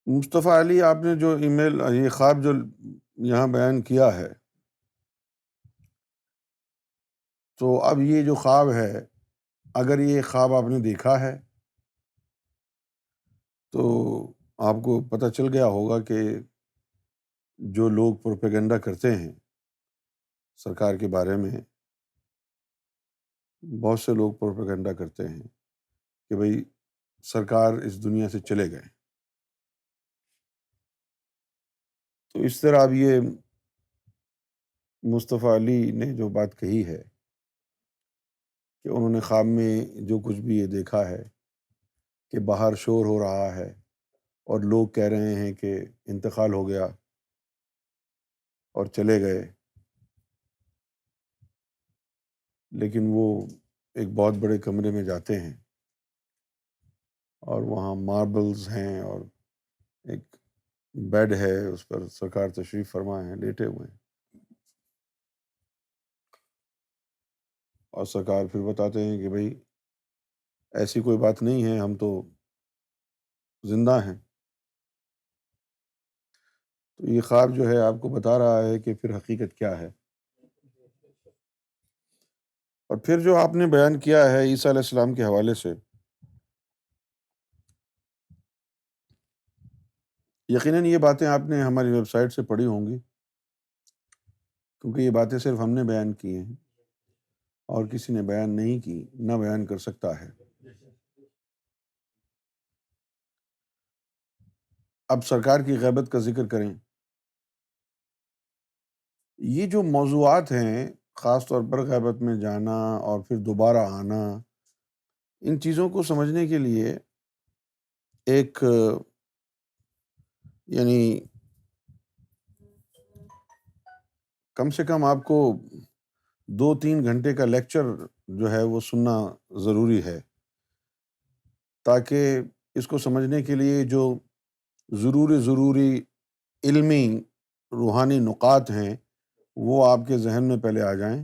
مصطفیٰ علی، آپ نے جو ای میل یہ خواب جو یہاں بیان کیا ہے، تو اب یہ جو خواب ہے، اگر یہ خواب آپ نے دیکھا ہے تو آپ کو پتہ چل گیا ہوگا کہ جو لوگ پروپیگنڈا کرتے ہیں سرکار کے بارے میں، بہت سے لوگ پروپیگنڈا کرتے ہیں کہ بھئی سرکار اس دنیا سے چلے گئے۔ تو اس طرح اب یہ مصطفیٰ علی نے جو بات کہی ہے کہ انہوں نے خواب میں جو کچھ بھی یہ دیکھا ہے کہ باہر شور ہو رہا ہے اور لوگ کہہ رہے ہیں کہ انتقال ہو گیا اور چلے گئے، لیکن وہ ایک بہت بڑے کمرے میں جاتے ہیں اور وہاں ماربلز ہیں اور ایک بیڈ ہے، اس پر سرکار تشریف فرما ہیں، لیٹے ہوئے ہیں، اور سرکار پھر بتاتے ہیں کہ بھئی ایسی کوئی بات نہیں ہے، ہم تو زندہ ہیں۔ تو یہ خواب جو ہے آپ کو بتا رہا ہے کہ پھر حقیقت کیا ہے۔ اور پھر جو آپ نے بیان کیا ہے عیسیٰ علیہ السلام کے حوالے سے، یقیناً یہ باتیں آپ نے ہماری ویب سائٹ سے پڑھی ہوں گی، کیونکہ یہ باتیں صرف ہم نے بیان کی ہیں اور کسی نے بیان نہیں کی، نہ بیان کر سکتا ہے۔ اب سرکار کی غیبت کا ذکر کریں، یہ جو موضوعات ہیں، خاص طور پر غیبت میں جانا اور پھر دوبارہ آنا، ان چیزوں کو سمجھنے کے لیے ایک یعنی کم سے کم آپ کو 2-3 گھنٹے کا لیکچر جو ہے وہ سننا ضروری ہے، تاکہ اس کو سمجھنے کے لیے جو ضروری علمی روحانی نکات ہیں وہ آپ کے ذہن میں پہلے آ جائیں،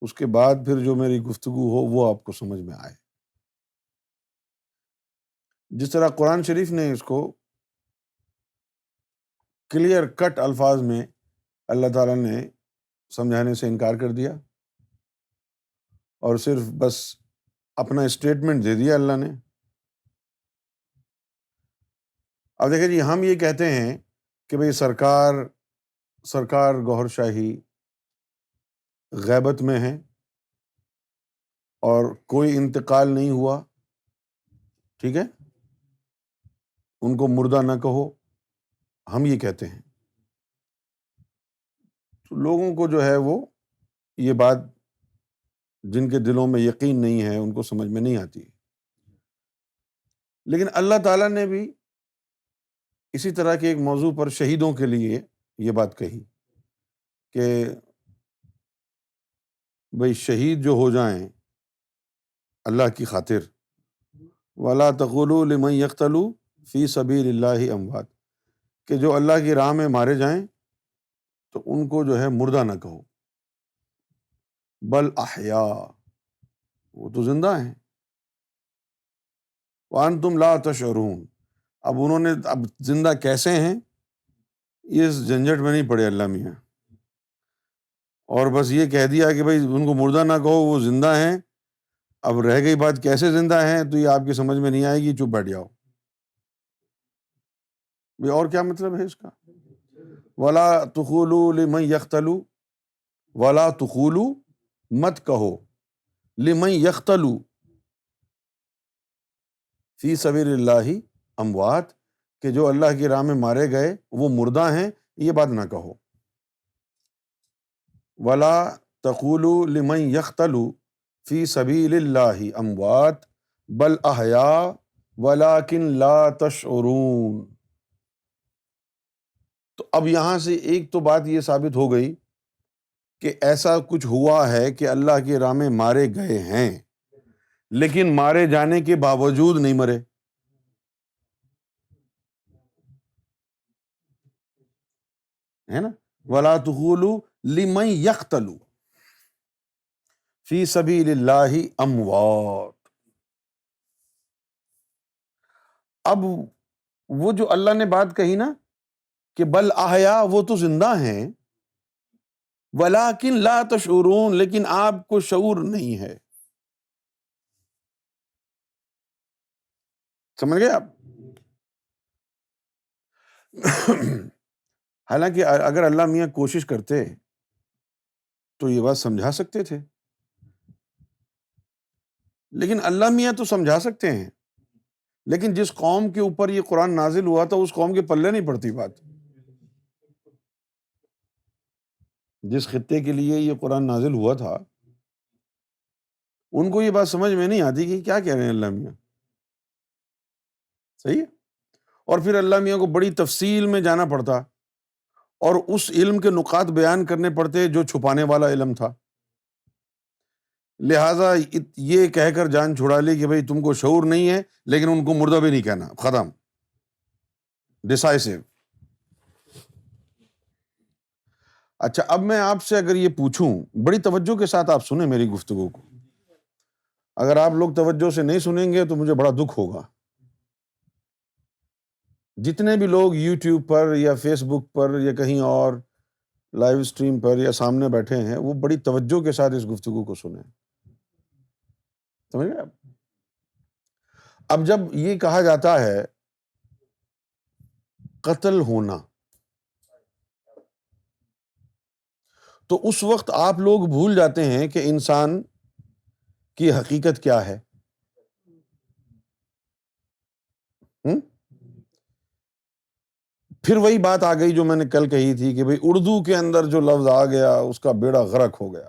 اس کے بعد پھر جو میری گفتگو ہو وہ آپ کو سمجھ میں آئے۔ جس طرح قرآن شریف نے اس کو کلیئر کٹ الفاظ میں اللہ تعالیٰ نے سمجھانے سے انکار کر دیا اور صرف بس اپنا اسٹیٹمنٹ دے دیا اللہ نے۔ اب دیکھیں جی، ہم یہ کہتے ہیں کہ بھئی سرکار گوہر شاہی غیبت میں ہیں اور کوئی انتقال نہیں ہوا، ٹھیک ہے، ان کو مردہ نہ کہو، ہم یہ کہتے ہیں۔ تو لوگوں کو جو ہے وہ یہ بات، جن کے دلوں میں یقین نہیں ہے، ان کو سمجھ میں نہیں آتی۔ لیکن اللہ تعالیٰ نے بھی اسی طرح کے ایک موضوع پر شہیدوں کے لیے یہ بات کہی کہ بھئی شہید جو ہو جائیں اللہ کی خاطر، وَلَا تَقُولُوا لِمَن يَقْتَلُ فِي سَبِيلِ اللَّهِ أَمْوَاتٌ، کہ جو اللہ کی راہ میں مارے جائیں تو ان کو جو ہے مردہ نہ کہو، بل احیاء، وہ تو زندہ ہیں، وَأَنْتُمْ لَا تَشْعُرُونَ۔ اب زندہ کیسے ہیں، اس جھنجھٹ میں نہیں پڑے اللہ میاں، اور بس یہ کہہ دیا کہ بھئی ان کو مردہ نہ کہو، وہ زندہ ہیں۔ اب رہ گئی بات کیسے زندہ ہیں، تو یہ آپ کی سمجھ میں نہیں آئے گی، چپ بیٹھ جاؤ۔ یہ اور کیا مطلب ہے اس کا؟ وَلَا تَقُولُوا لِمَن يَقْتَلُ، وَلَا تَقُولُوا، مت کہو، لِمَن يَقْتَلُ فِي سَبِيلِ اللَّهِ أَمْوَاتٌ، کہ جو اللہ کی راہ میں مارے گئے وہ مردہ ہیں، یہ بات نہ کہو۔ وَلَا تَقُولُوا لِمَن يَقْتَلُ فِي سَبِيلِ اللَّهِ أَمْوَاتٌ بَلْ أَحْيَاءٌ وَلَٰكِن لَا تَشْعُرُونَ۔ تو اب یہاں سے ایک تو بات یہ ثابت ہو گئی کہ ایسا کچھ ہوا ہے کہ اللہ کی راہ میں مارے گئے ہیں، لیکن مارے جانے کے باوجود نہیں مرے، ہے نا؟ وَلَا تَقُولُوا لِمَن يَقْتَلُ فِي سَبِيلِ اللَّهِ أَمْوَاتٌ۔ اب وہ جو اللہ نے بات کہی نا کہ بل احیا، وہ تو زندہ ہیں، ولیکن لا تشعرون، لیکن آپ کو شعور نہیں ہے. سمجھ گئے آپ؟ حالانکہ اگر اللہ میاں کوشش کرتے تو یہ بات سمجھا سکتے تھے، لیکن اللہ میاں تو سمجھا سکتے ہیں، لیکن جس قوم کے اوپر یہ قرآن نازل ہوا تھا اس قوم کے پلے نہیں پڑتی بات. جس خطے کے لیے یہ قرآن نازل ہوا تھا ان کو یہ بات سمجھ میں نہیں آتی کہ کیا کہہ رہے ہیں اللہ میاں. صحیح ہے. اور پھر اللہ میاں کو بڑی تفصیل میں جانا پڑتا اور اس علم کے نقاط بیان کرنے پڑتے جو چھپانے والا علم تھا. لہٰذا یہ کہہ کر جان چھڑا لی کہ بھئی تم کو شعور نہیں ہے، لیکن ان کو مردہ بھی نہیں کہنا. ختم. ڈیسائسو. اچھا، اب میں آپ سے اگر یہ پوچھوں، بڑی توجہ کے ساتھ آپ سنیں میری گفتگو کو، اگر آپ لوگ توجہ سے نہیں سنیں گے تو مجھے بڑا دکھ ہوگا. جتنے بھی لوگ یوٹیوب پر یا فیس بک پر یا کہیں اور لائیو اسٹریم پر یا سامنے بیٹھے ہیں، وہ بڑی توجہ کے ساتھ اس گفتگو کو سنیں. سمجھ گئے آپ؟ اب جب یہ کہا جاتا ہے قتل ہونا، تو اس وقت آپ لوگ بھول جاتے ہیں کہ انسان کی حقیقت کیا ہے. ہم؟ پھر وہی بات آ گئی جو میں نے کل کہی تھی کہ بھئی اردو کے اندر جو لفظ آ گیا اس کا بیڑا غرق ہو گیا.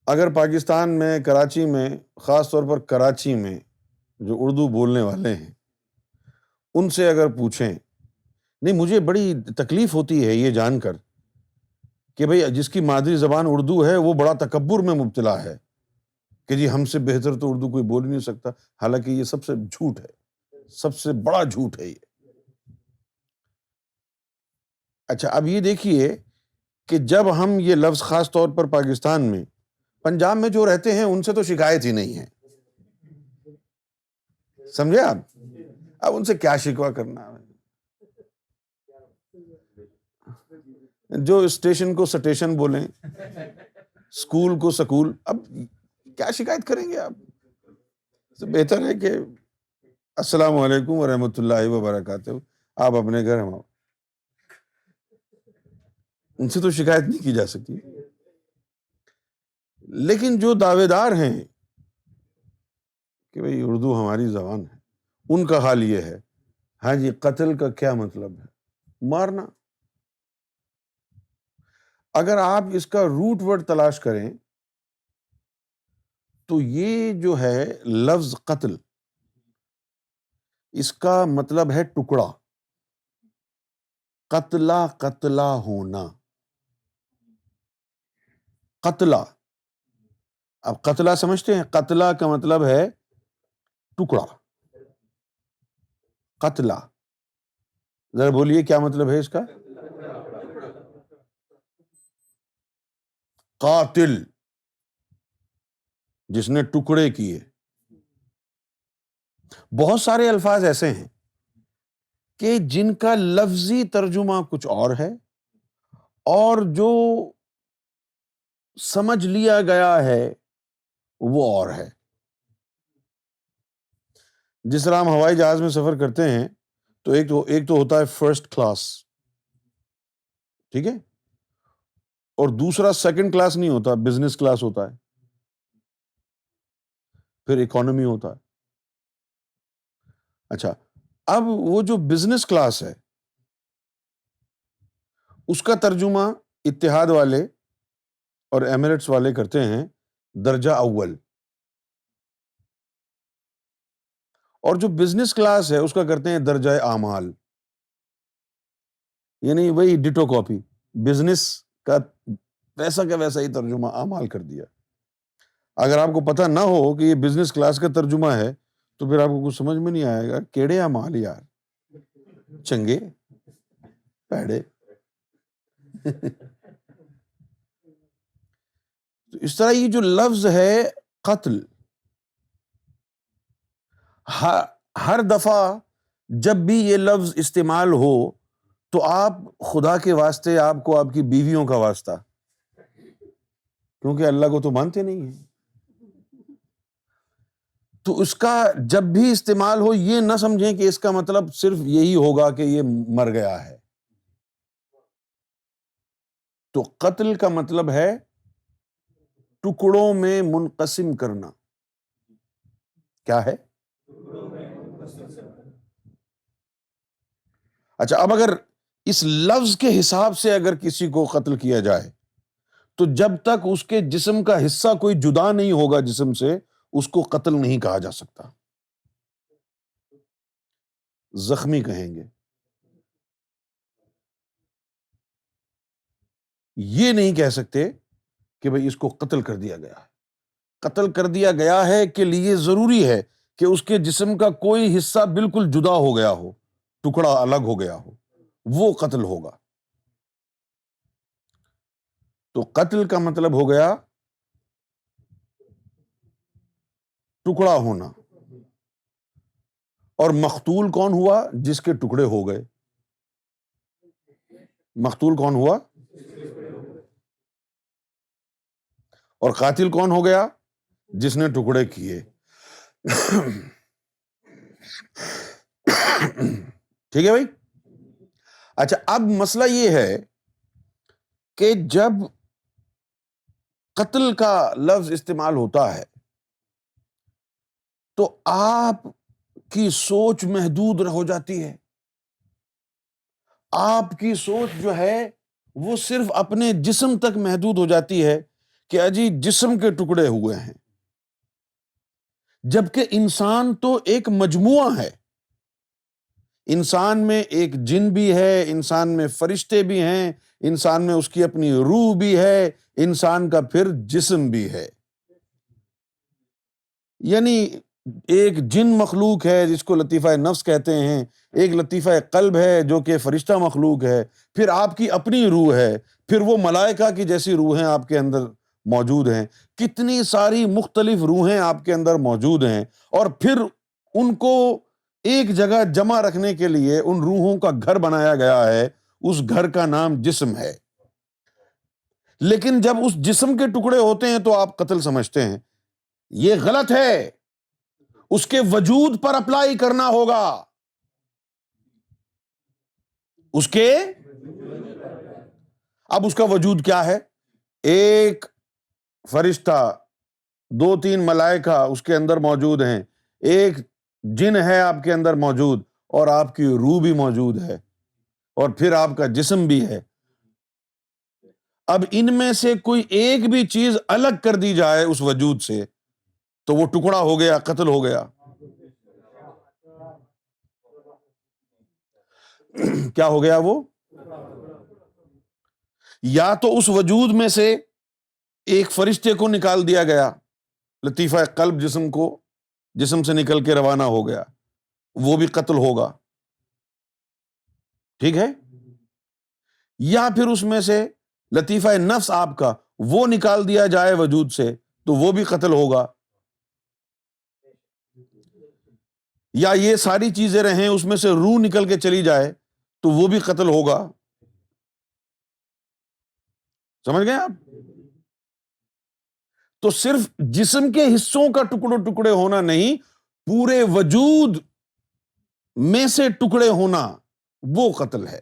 اگر پاکستان میں، کراچی میں، خاص طور پر کراچی میں جو اردو بولنے والے ہیں ان سے اگر پوچھیں، نہیں مجھے بڑی تکلیف ہوتی ہے یہ جان کر کہ بھئی جس کی مادری زبان اردو ہے وہ بڑا تکبر میں مبتلا ہے کہ جی ہم سے بہتر تو اردو کوئی بول ہی نہیں سکتا. حالانکہ یہ سب سے جھوٹ ہے، سب سے بڑا جھوٹ ہے یہ. اچھا، اب یہ دیکھیے کہ جب ہم یہ لفظ خاص طور پر پاکستان میں، پنجاب میں جو رہتے ہیں ان سے تو شکایت ہی نہیں ہے. سمجھے آپ؟ اب ان سے کیا شکوہ کرنا ہے؟ جو اسٹیشن کو سٹیشن بولیں، اسکول کو سکول، اب کیا شکایت کریں گے آپ؟ تو بہتر ہے کہ السلام علیکم ورحمۃ اللہ وبرکاتہ، آپ اپنے گھر، ہم ان سے تو شکایت نہیں کی جا سکتی. لیکن جو دعوے دار ہیں کہ بھئی اردو ہماری زبان ہے، ان کا حال یہ ہے. ہاں جی، قتل کا کیا مطلب ہے؟ مارنا. اگر آپ اس کا روٹ ورڈ تلاش کریں تو یہ جو ہے لفظ قتل، اس کا مطلب ہے ٹکڑا. قتلہ، قتلہ ہونا، قتلہ. اب قتلہ سمجھتے ہیں؟ قتلہ کا مطلب ہے ٹکڑا. قتلہ ذرا بولیے کیا مطلب ہے اس کا؟ قاتل، جس نے ٹکڑے کیے. بہت سارے الفاظ ایسے ہیں کہ جن کا لفظی ترجمہ کچھ اور ہے اور جو سمجھ لیا گیا ہے وہ اور ہے. جس طرح ہم ہوائی جہاز میں سفر کرتے ہیں تو ایک تو ہوتا ہے فرسٹ کلاس، ٹھیک ہے، اور دوسرا سیکنڈ کلاس نہیں ہوتا، بزنس کلاس ہوتا ہے، پھر اکانومی ہوتا ہے. اچھا، اب وہ جو بزنس کلاس ہے اس کا ترجمہ اتحاد والے اور ایمریٹس والے کرتے ہیں درجہ اول، اور جو بزنس کلاس ہے اس کا کرتے ہیں درجہ اعمال. یعنی وہی ڈٹو کاپی، بزنس کا ویسا کا ویسا ہی ترجمہ اعمال کر دیا. اگر آپ کو پتہ نہ ہو کہ یہ بزنس کلاس کا ترجمہ ہے تو پھر آپ کو کچھ سمجھ میں نہیں آئے گا. کیڑے اعمال یار، چنگے پیڑے. تو اس طرح یہ جو لفظ ہے قتل، ہر دفعہ جب بھی یہ لفظ استعمال ہو تو آپ خدا کے واسطے آپ کو آپ کی بیویوں کا واسطہ، کیونکہ اللہ کو تو مانتے نہیں ہیں، تو اس کا جب بھی استعمال ہو یہ نہ سمجھیں کہ اس کا مطلب صرف یہی ہوگا کہ یہ مر گیا ہے۔ تو قتل کا مطلب ہے ٹکڑوں میں منقسم کرنا۔ کیا ہے؟ اچھا، اب اگر اس لفظ کے حساب سے اگر کسی کو قتل کیا جائے تو جب تک اس کے جسم کا حصہ کوئی جدا نہیں ہوگا جسم سے، اس کو قتل نہیں کہا جا سکتا، زخمی کہیں گے۔ یہ نہیں کہہ سکتے کہ بھئی اس کو قتل کر دیا گیا ہے۔ قتل کر دیا گیا ہے کے لیے ضروری ہے کہ اس کے جسم کا کوئی حصہ بالکل جدا ہو گیا ہو، ٹکڑا الگ ہو گیا ہو، وہ قتل ہوگا۔ تو قتل کا مطلب ہو گیا ٹکڑا ہونا، اور مقتول کون ہوا؟ جس کے ٹکڑے ہو گئے۔ مقتول کون ہوا؟ اور قاتل کون ہو گیا؟ جس نے ٹکڑے کیے۔ ٹھیک ہے بھائی؟ اچھا، اب مسئلہ یہ ہے کہ جب قتل کا لفظ استعمال ہوتا ہے تو آپ کی سوچ محدود ہو جاتی ہے۔ آپ کی سوچ جو ہے وہ صرف اپنے جسم تک محدود ہو جاتی ہے کہ اجی جسم کے ٹکڑے ہوئے ہیں، جبکہ انسان تو ایک مجموعہ ہے۔ انسان میں ایک جن بھی ہے، انسان میں فرشتے بھی ہیں، انسان میں اس کی اپنی روح بھی ہے، انسان کا پھر جسم بھی ہے۔ یعنی ایک جن مخلوق ہے جس کو لطیفہ نفس کہتے ہیں، ایک لطیفہ قلب ہے جو کہ فرشتہ مخلوق ہے، پھر آپ کی اپنی روح ہے، پھر وہ ملائکہ کی جیسی روحیں آپ کے اندر موجود ہیں، کتنی ساری مختلف روحیں آپ کے اندر موجود ہیں، اور پھر ان کو ایک جگہ جمع رکھنے کے لیے ان روحوں کا گھر بنایا گیا ہے، اس گھر کا نام جسم ہے۔ لیکن جب اس جسم کے ٹکڑے ہوتے ہیں تو آپ قتل سمجھتے ہیں، یہ غلط ہے۔ اس کے وجود پر اپلائی کرنا ہوگا، اس کے اب اس کا وجود کیا ہے؟ ایک فرشتہ، دو تین ملائکہ اس کے اندر موجود ہیں، ایک جن ہے آپ کے اندر موجود، اور آپ کی روح بھی موجود ہے، اور پھر آپ کا جسم بھی ہے۔ اب ان میں سے کوئی ایک بھی چیز الگ کر دی جائے اس وجود سے تو وہ ٹکڑا ہو گیا، قتل ہو گیا۔ کیا ہو گیا وہ؟ یا تو اس وجود میں سے ایک فرشتے کو نکال دیا گیا، لطیفہ قلب جسم کو جسم سے نکل کے روانہ ہو گیا، وہ بھی قتل ہوگا، ٹھیک ہے؟ یا پھر اس میں سے لطیفہ نفس آپ کا وہ نکال دیا جائے وجود سے تو وہ بھی قتل ہوگا، یا یہ ساری چیزیں رہیں اس میں سے روح نکل کے چلی جائے تو وہ بھی قتل ہوگا۔ سمجھ گئے آپ؟ تو صرف جسم کے حصوں کا ٹکڑے ٹکڑے ہونا نہیں، پورے وجود میں سے ٹکڑے ہونا وہ قتل ہے۔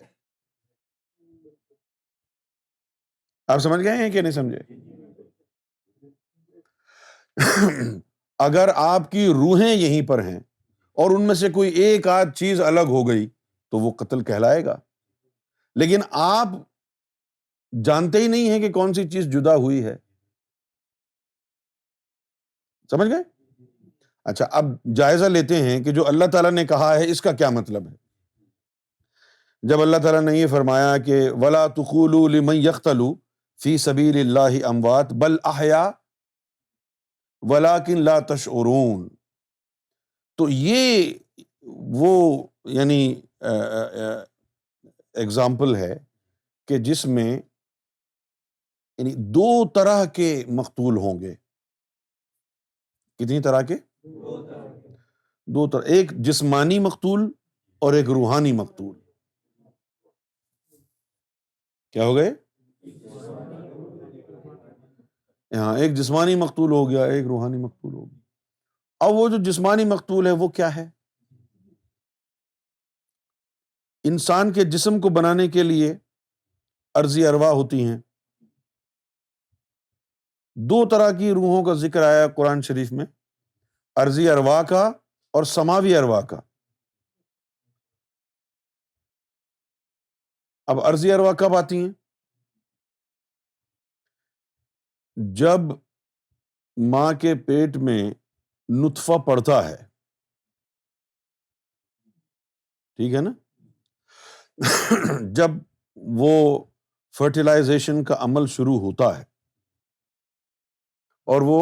آپ سمجھ گئے ہیں کہ نہیں سمجھے؟ اگر آپ کی روحیں یہیں پر ہیں اور ان میں سے کوئی ایک آدھ چیز الگ ہو گئی تو وہ قتل کہلائے گا، لیکن آپ جانتے ہی نہیں ہیں کہ کون سی چیز جدا ہوئی ہے۔ سمجھ گئے؟ اچھا، اب جائزہ لیتے ہیں کہ جو اللہ تعالیٰ نے کہا ہے اس کا کیا مطلب ہے۔ جب اللہ تعالیٰ نے یہ فرمایا کہ وَلَا تُقُولُوا لِمَن يَقْتَلُ فِي سَبِيلِ اللَّهِ أَمْوَاتٌ بَلْ أَحْيَاءٌ وَلَكِن لَا تَشْعُرُونَ، تو یہ وہ یعنی ایگزامپل ہے کہ جس میں یعنی دو طرح کے مقتول ہوں گے۔ کتنی طرح کے؟ دو طرح، ایک جسمانی مقتول اور ایک روحانی مقتول. کیا ہو گئے؟ ہاں، ایک جسمانی مقتول ہو گیا، ایک روحانی مقتول ہو گیا. اب وہ جو جسمانی مقتول ہے وہ کیا ہے؟ انسان کے جسم کو بنانے کے لیے ارضی ارواح ہوتی ہیں. دو طرح کی روحوں کا ذکر آیا قرآن شریف میں، ارضی ارواح کا اور سماوی ارواح کا. اب ارضی ارواح کب آتی ہیں؟ جب ماں کے پیٹ میں نطفہ پڑتا ہے، ٹھیک ہے نا؟ جب وہ فرٹیلائزیشن کا عمل شروع ہوتا ہے اور وہ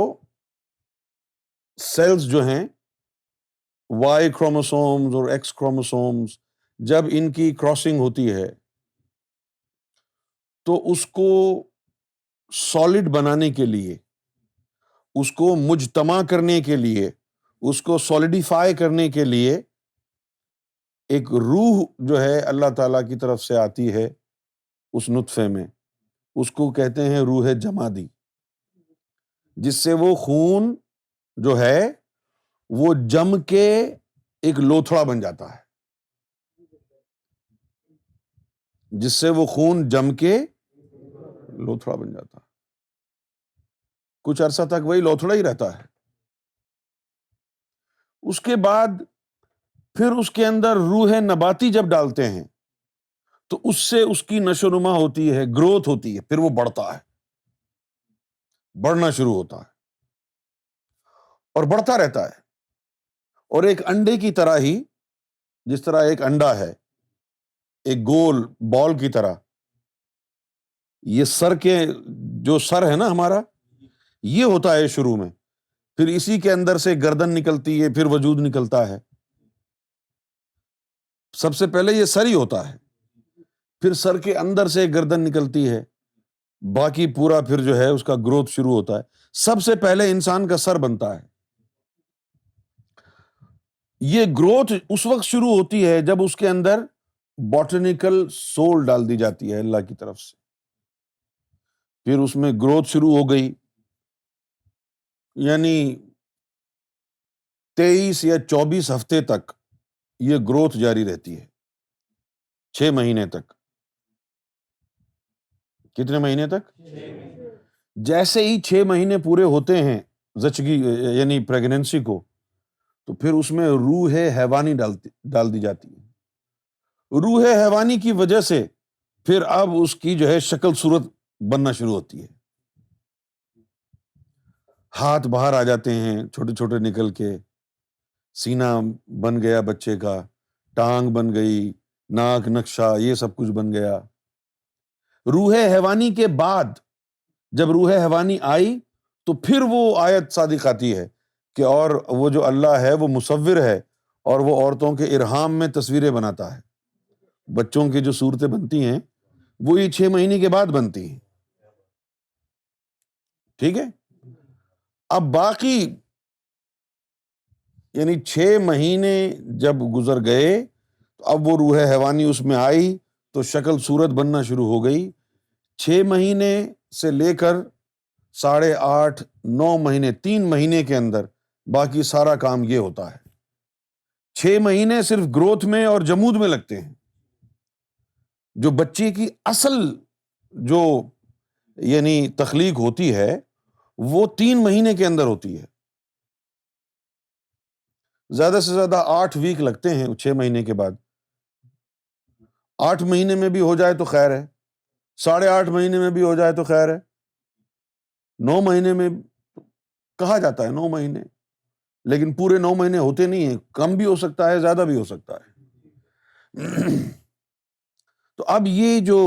سیلز جو ہیں وائی کروموسومز اور ایکس کروموسومز، جب ان کی کراسنگ ہوتی ہے تو اس کو سالڈ بنانے کے لیے، اس کو مجتمع کرنے کے لیے، اس کو سالیڈیفائی کرنے کے لیے ایک روح جو ہے اللہ تعالیٰ کی طرف سے آتی ہے اس نطفے میں، اس کو کہتے ہیں روح جمادی، جس سے وہ خون جو ہے وہ جم کے ایک لوتھڑا بن جاتا ہے، جس سے وہ خون جم کے لوتھڑا بن جاتا ہے. کچھ عرصہ تک وہی لوتھڑا ہی رہتا ہے. اس کے بعد پھر اس کے اندر روح نباتی جب ڈالتے ہیں تو اس سے اس کی نشو و نما ہوتی ہے، گروتھ ہوتی ہے، پھر وہ بڑھتا ہے، بڑھنا شروع ہوتا ہے اور بڑھتا رہتا ہے. اور ایک انڈے کی طرح ہی، جس طرح ایک انڈا ہے ایک گول بال کی طرح، یہ سر کے جو سر ہے نا ہمارا، یہ ہوتا ہے شروع میں، پھر اسی کے اندر سے گردن نکلتی ہے، پھر وجود نکلتا ہے. سب سے پہلے یہ سر ہی ہوتا ہے، پھر سر کے اندر سے گردن نکلتی ہے، باقی پورا پھر جو ہے اس کا گروتھ شروع ہوتا ہے. سب سے پہلے انسان کا سر بنتا ہے. یہ گروتھ اس وقت شروع ہوتی ہے جب اس کے اندر باٹنیکل سول ڈال دی جاتی ہے اللہ کی طرف سے، پھر اس میں گروتھ شروع ہو گئی. یعنی 23 یا 24 ہفتے تک یہ گروتھ جاری رہتی ہے، 6 مہینے تک. کتنے مہینے تک؟ جیسے ہی 6 مہینے پورے ہوتے ہیں زچگی یعنی پریگنینسی کو، تو پھر اس میں روح حیوانی ڈال دی جاتی ہے. روح حیوانی کی وجہ سے پھر اب اس کی جو ہے شکل صورت بننا شروع ہوتی ہے. ہاتھ باہر آ جاتے ہیں چھوٹے چھوٹے نکل کے، سینہ بن گیا بچے کا، ٹانگ بن گئی، ناک نقشہ یہ سب کچھ بن گیا. روح حیوانی کے بعد جب روح حیوانی آئی تو پھر وہ آیت صادق آتی ہے کہ اور وہ جو اللہ ہے وہ مصور ہے اور وہ عورتوں کے ارحام میں تصویریں بناتا ہے. بچوں کی جو صورتیں بنتی ہیں وہی 6 مہینے کے بعد بنتی ہیں. ٹھیک ہے. اب باقی یعنی 6 مہینے جب گزر گئے تو اب وہ روح حیوانی اس میں آئی تو شکل صورت بننا شروع ہو گئی. 6 مہینے سے لے کر 8.5 9 مہینے، 3 مہینے کے اندر باقی سارا کام یہ ہوتا ہے. 6 مہینے صرف گروتھ میں اور جمود میں لگتے ہیں. جو بچے کی اصل جو یعنی تخلیق ہوتی ہے وہ 3 مہینے کے اندر ہوتی ہے. زیادہ سے زیادہ 8 ویک لگتے ہیں 6 مہینے کے بعد. 8 مہینے میں بھی ہو جائے تو خیر ہے، 8.5 مہینے میں بھی ہو جائے تو خیر ہے، 9 مہینے میں کہا جاتا ہے 9 مہینے، لیکن پورے 9 مہینے ہوتے نہیں ہیں، کم بھی ہو سکتا ہے زیادہ بھی ہو سکتا ہے. تو اب یہ جو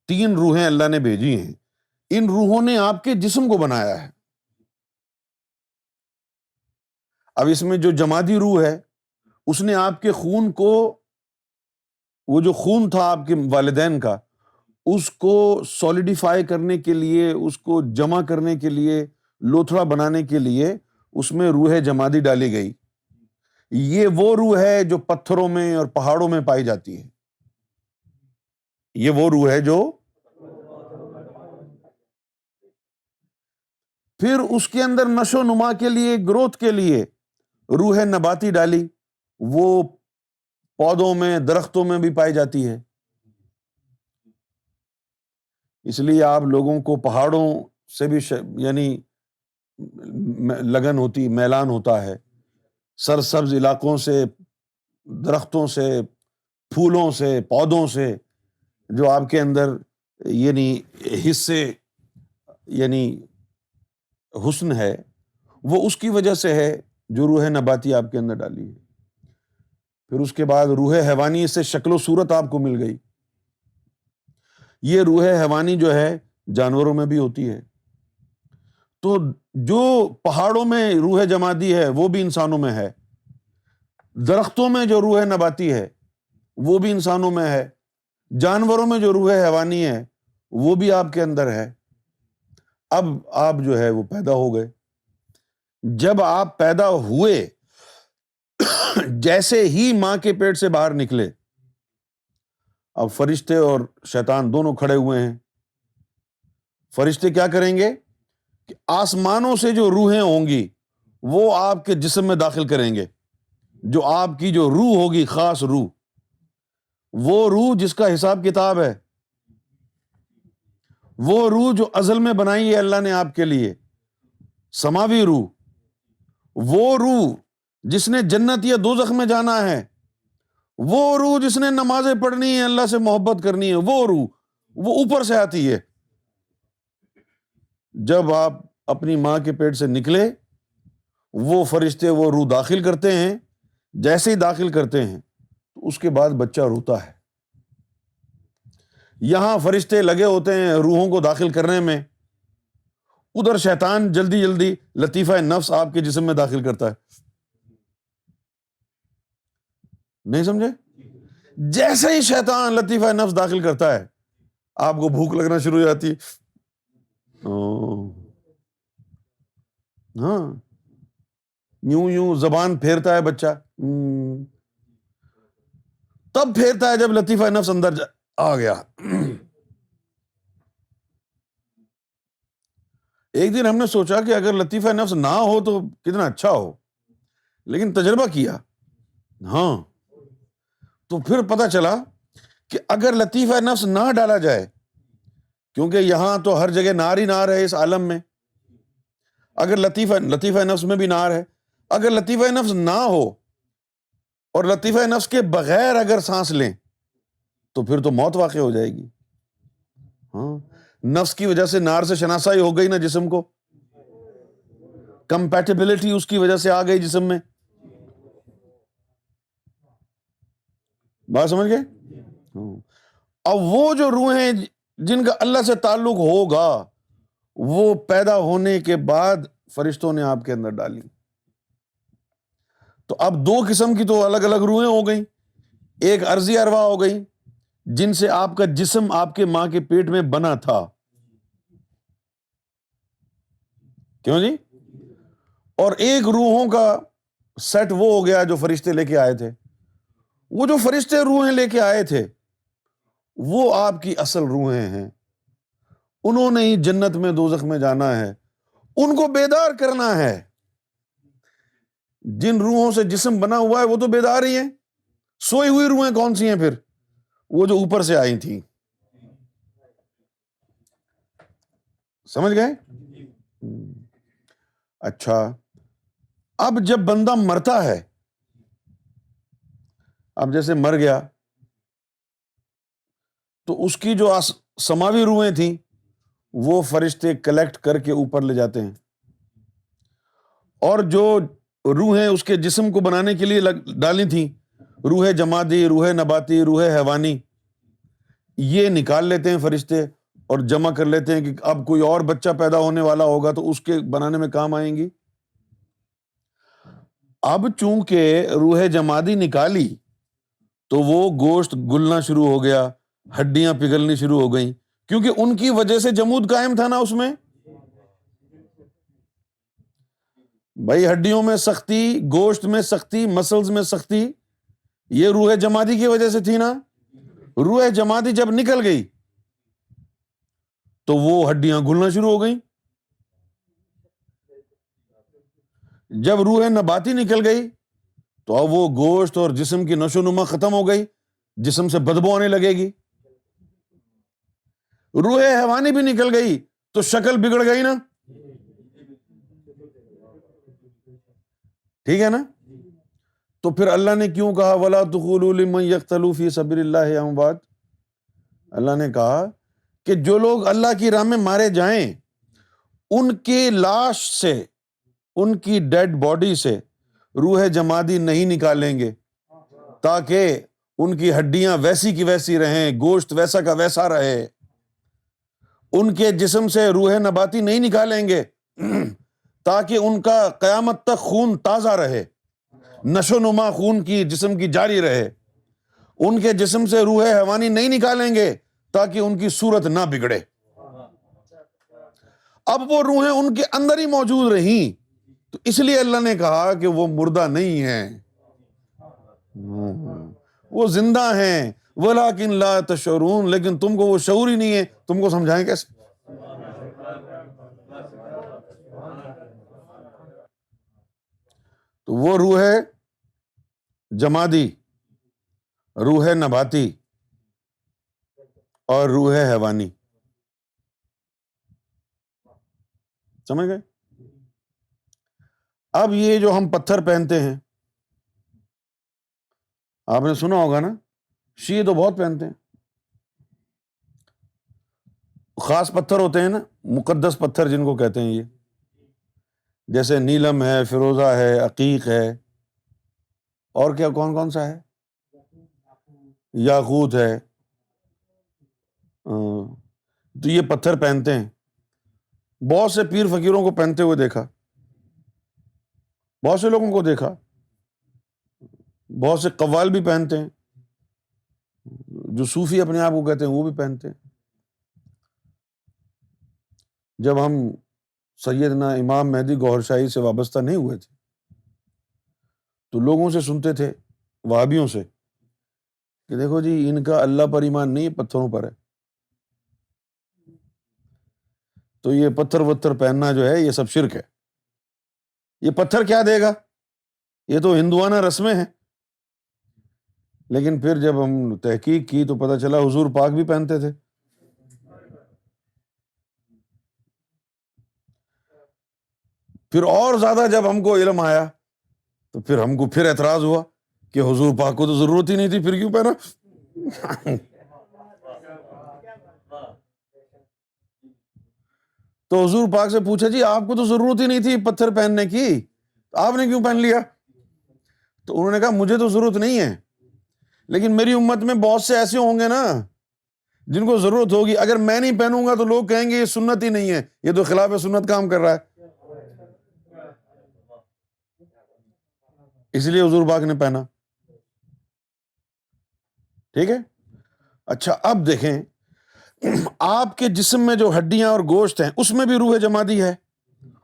3 روحیں اللہ نے بھیجی ہیں، ان روحوں نے آپ کے جسم کو بنایا ہے. اب اس میں جو جمادی روح ہے اس نے آپ کے خون کو، وہ جو خون تھا آپ کے والدین کا، اس کو سولیڈیفائی کرنے کے لیے، اس کو جمع کرنے کے لیے، لوتھڑا بنانے کے لیے اس میں روح جمادی ڈالی گئی. یہ وہ روح ہے جو پتھروں میں اور پہاڑوں میں پائی جاتی ہے. یہ وہ روح ہے جو پھر اس کے اندر نشو و نما کے لیے، گروتھ کے لیے روح نباتی ڈالی، وہ پودوں میں، درختوں میں بھی پائی جاتی ہے. اس لیے آپ لوگوں کو پہاڑوں سے بھی یعنی لگن ہوتی، میلان ہوتا ہے، سرسبز علاقوں سے، درختوں سے، پھولوں سے، پودوں سے، جو آپ کے اندر یعنی حصے، یعنی حسن ہے، وہ اس کی وجہ سے ہے جو روح نباتی آپ کے اندر ڈالی ہے. پھر اس کے بعد روح حیوانی سے شکل و صورت آپ کو مل گئی. یہ روح حیوانی جو ہے جانوروں میں بھی ہوتی ہے. تو جو پہاڑوں میں روح جمادی ہے وہ بھی انسانوں میں ہے، درختوں میں جو روح نباتی ہے وہ بھی انسانوں میں ہے، جانوروں میں جو روح حیوانی ہے وہ بھی آپ کے اندر ہے. اب آپ جو ہے وہ پیدا ہو گئے. جب آپ پیدا ہوئے، جیسے ہی ماں کے پیٹ سے باہر نکلے، اب فرشتے اور شیطان دونوں کھڑے ہوئے ہیں. فرشتے کیا کریں گے کہ آسمانوں سے جو روحیں ہوں گی وہ آپ کے جسم میں داخل کریں گے. جو آپ کی جو روح ہوگی، خاص روح، وہ روح جس کا حساب کتاب ہے، وہ روح جو ازل میں بنائی ہے اللہ نے آپ کے لیے، سماوی روح، وہ روح جس نے جنت یا دوزخ میں جانا ہے، وہ روح جس نے نمازیں پڑھنی ہے، اللہ سے محبت کرنی ہے، وہ روح، وہ اوپر سے آتی ہے. جب آپ اپنی ماں کے پیٹ سے نکلے، وہ فرشتے وہ روح داخل کرتے ہیں. جیسے ہی داخل کرتے ہیں تو اس کے بعد بچہ روتا ہے. یہاں فرشتے لگے ہوتے ہیں روحوں کو داخل کرنے میں، ادھر شیطان جلدی جلدی لطیفہ نفس آپ کے جسم میں داخل کرتا ہے. نہیں سمجھے؟ جیسے ہی شیطان لطیفہ نفس داخل کرتا ہے، آپ کو بھوک لگنا شروع ہو جاتی ہے. ہاں، یوں یوں زبان پھیرتا ہے بچہ، تب پھیرتا ہے جب لطیفہ نفس اندر آ گیا. ایک دن ہم نے سوچا کہ اگر لطیفہ نفس نہ ہو تو کتنا اچھا ہو، لیکن تجربہ کیا، ہاں، تو پھر پتہ چلا کہ اگر لطیفہ نفس نہ ڈالا جائے، کیونکہ یہاں تو ہر جگہ نار ہی نار ہے اس عالم میں، اگر لطیفہ نفس میں بھی نار ہے، اگر لطیفہ نفس نہ ہو اور لطیفہ نفس کے بغیر اگر سانس لیں تو پھر تو موت واقع ہو جائے گی. ہاں، نفس کی وجہ سے نار سے شناسائی ہو گئی نا جسم کو، کمپیٹیبلٹی اس کی وجہ سے آ گئی جسم میں. بات سمجھ گئے؟ اب وہ جو روحیں جن کا اللہ سے تعلق ہوگا، وہ پیدا ہونے کے بعد فرشتوں نے آپ کے اندر ڈالی. تو اب دو قسم کی تو الگ الگ روحیں ہو گئیں. ایک عرضی ارواح ہو گئی جن سے آپ کا جسم آپ کے ماں کے پیٹ میں بنا تھا. کیوں جی؟ اور ایک روحوں کا سیٹ وہ ہو گیا جو فرشتے لے کے آئے تھے. وہ جو فرشتے روحیں لے کے آئے تھے وہ آپ کی اصل روحیں ہیں. انہوں نے ہی جنت میں دوزخ میں جانا ہے، ان کو بیدار کرنا ہے. جن روحوں سے جسم بنا ہوا ہے وہ تو بیدار ہی ہیں. سوئی ہوئی روحیں کون سی ہیں پھر؟ وہ جو اوپر سے آئی تھیں. سمجھ گئے؟ اچھا، اب جب بندہ مرتا ہے، اب جیسے مر گیا تو اس کی جو سماوی روحیں تھیں وہ فرشتے کلیکٹ کر کے اوپر لے جاتے ہیں، اور جو روحیں اس کے جسم کو بنانے کے لیے ڈالی تھیں، روح جمادی، روح نباتی، روح حیوانی، یہ نکال لیتے ہیں فرشتے اور جمع کر لیتے ہیں کہ اب کوئی اور بچہ پیدا ہونے والا ہوگا تو اس کے بنانے میں کام آئیں گی. اب چونکہ روح جمادی نکالی تو وہ گوشت گلنا شروع ہو گیا، ہڈیاں پگھلنی شروع ہو گئیں، کیونکہ ان کی وجہ سے جمود قائم تھا نا اس میں. بھائی ہڈیوں میں سختی، گوشت میں سختی، مسلز میں سختی، یہ روح جمادی کی وجہ سے تھی نا. روح جمادی جب نکل گئی تو وہ ہڈیاں گھلنا شروع ہو گئیں. جب روح نباتی نکل گئی تو اب وہ گوشت اور جسم کی نشو و نما ختم ہو گئی، جسم سے بدبو آنے لگے گی. روح حیوانی بھی نکل گئی تو شکل بگڑ گئی نا. ٹھیک ہے نا. تو پھر اللہ نے کیوں کہا وَلَا تَقُولُوا لِمَن يَقْتَلُ فِي سَبِيلِ اللَّهِ أَمْوَاتٌ؟ اللہ نے کہا کہ جو لوگ اللہ کی راہ میں مارے جائیں ان کے لاش سے، ان کی ڈیڈ باڈی سے روح جمادی نہیں نکالیں گے تاکہ ان کی ہڈیاں ویسی کی ویسی رہیں، گوشت ویسا کا ویسا رہے. ان کے جسم سے روح نباتی نہیں نکالیں گے تاکہ ان کا قیامت تک خون تازہ رہے، نشو نما خون کی جسم کی جاری رہے. ان کے جسم سے روح حیوانی نہیں نکالیں گے تاکہ ان کی صورت نہ بگڑے. اب وہ روحیں ان کے اندر ہی موجود رہیں تو اس لیے اللہ نے کہا کہ وہ مردہ نہیں ہیں، وہ زندہ ہیں. وَلَٰكِن لَا تَشْعُرُونَ، لیکن تم کو وہ شعور ہی نہیں ہے. تم کو سمجھائیں کیسے؟ تو وہ روح جمادی، روح نباتی اور روح حیوانی، سمجھ گئے؟ اب یہ جو ہم پتھر پہنتے ہیں، آپ نے سنا ہوگا نا، شیعہ تو بہت پہنتے ہیں. خاص پتھر ہوتے ہیں نا، مقدس پتھر جن کو کہتے ہیں، یہ جیسے نیلم ہے، فیروزہ ہے، عقیق ہے، اور کیا کون کون سا ہے، یاقوت ہے. تو یہ پتھر پہنتے ہیں. بہت سے پیر فقیروں کو پہنتے ہوئے دیکھا، بہت سے لوگوں کو دیکھا، بہت سے قوال بھی پہنتے ہیں، جو صوفی اپنے آپ کو کہتے ہیں وہ بھی پہنتے ہیں. جب ہم سیدنا امام مہدی گوھر شاہی سے وابستہ نہیں ہوئے تھے تو لوگوں سے سنتے تھے، وہابیوں سے، کہ دیکھو جی ان کا اللہ پر ایمان نہیں ہے، پتھروں پر ہے. تو یہ پتھر وتھر پہننا جو ہے یہ سب شرک ہے. یہ پتھر کیا دے گا؟ یہ تو ہندوانہ رسمیں ہیں. لیکن پھر جب ہم تحقیق کی تو پتہ چلا حضور پاک بھی پہنتے تھے. پھر اور زیادہ جب ہم کو علم آیا تو پھر ہم کو پھر اعتراض ہوا کہ حضور پاک کو تو ضرورت ہی نہیں تھی، پھر کیوں پہنا؟ تو حضور پاک سے پوچھا جی آپ کو تو ضرورت ہی نہیں تھی پتھر پہننے کی، آپ نے کیوں پہن لیا؟ تو انہوں نے کہا مجھے تو ضرورت نہیں ہے، لیکن میری امت میں بہت سے ایسے ہوں گے نا جن کو ضرورت ہوگی. اگر میں نہیں پہنوں گا تو لوگ کہیں گے یہ سنت ہی نہیں ہے، یہ تو خلاف سنت کام کر رہا ہے. اس لیے حضور پاک نے پہنا. ٹھیک ہے. اچھا اب دیکھیں، آپ کے جسم میں جو ہڈیاں اور گوشت ہیں اس میں بھی روح جمادی ہے،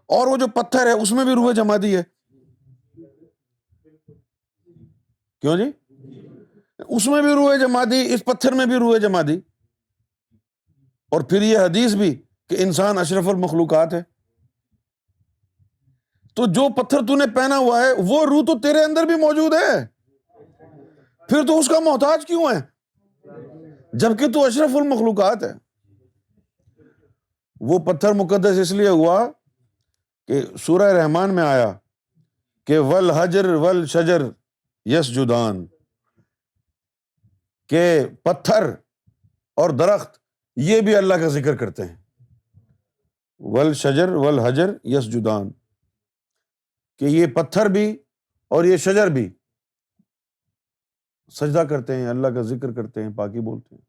اور وہ جو پتھر ہے اس میں بھی روح جمادی ہے. کیوں جی؟ اس میں بھی روح جمادی، اس پتھر میں بھی روح جمادی. اور پھر یہ حدیث بھی کہ انسان اشرف المخلوقات ہے. تو جو پتھر تو نے پہنا ہوا ہے وہ روح تو تیرے اندر بھی موجود ہے، پھر تو اس کا محتاج کیوں ہے جبکہ تو اشرف المخلوقات ہے. وہ پتھر مقدس اس لیے ہوا کہ سورہ رحمان میں آیا کہ والحجر والشجر یسجدان، کہ پتھر اور درخت یہ بھی اللہ کا ذکر کرتے ہیں. والشجر والحجر یسجدان، کہ یہ پتھر بھی اور یہ شجر بھی سجدہ کرتے ہیں، اللہ کا ذکر کرتے ہیں، پاکی بولتے ہیں.